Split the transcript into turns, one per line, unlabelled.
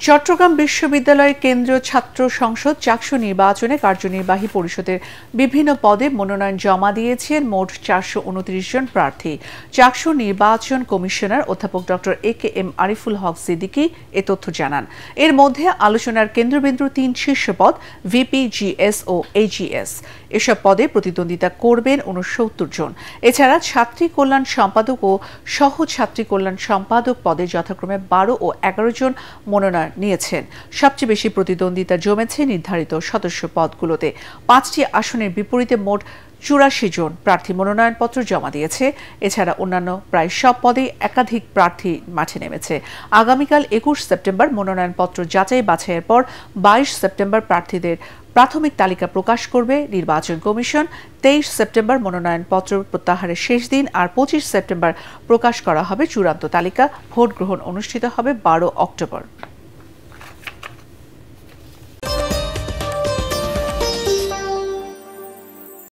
চট্টগ্রাম বিশ্ববিদ্যালয়ের কেন্দ্রীয় ছাত্র সংসদ চাকসু নির্বাচনে কার্যনির্বাহী পরিষদের বিভিন্ন পদে মনোনয়ন জমা দিয়েছেন মোট 429 জন প্রার্থী। চাকসু নির্বাচন কমিশনার অধ্যাপক ডক্টর AKM আরিফুল হক সিদ্দিকী এ তথ্য জানান। এর মধ্যে আলোচনার কেন্দ্রবিন্দু 3 শীর্ষ পদ ভিপি, জিএস ও এজিএস। এসব পদে প্রতিদ্বন্দ্বিতা করবেন 69 জন। এছাড়া ছাত্রী কল্যাণ সম্পাদক ও সহ ছাত্রী কল্যাণ সম্পাদক পদে যথাক্রমে 12 ও 11 জন মনোনয়ন নিয়েছেন। সবচেয়ে বেশি প্রতিদ্বন্দ্বিতা জমেছে নির্ধারিত সদস্য পদগুলোতে। 5টি আসনের বিপরীতে মোট 84 জন প্রার্থী মনোনয়নপত্র জমা দিয়েছে। এছাড়া অন্যান্য প্রায় সব পদেই একাধিক প্রার্থী মাঠে নেমেছে। আগামীকাল 21 সেপ্টেম্বর মনোনয়নপত্র যাচাই বাছাইয়ের পর 22 সেপ্টেম্বর প্রার্থীদের প্রাথমিক তালিকা প্রকাশ করবে নির্বাচন কমিশন। 23 সেপ্টেম্বর মনোনয়নপত্র প্রত্যাহারের শেষ দিন, আর 25 সেপ্টেম্বর প্রকাশ করা হবে চূড়ান্ত তালিকা। ভোট গ্রহণ অনুষ্ঠিত হবে 12 অক্টোবর।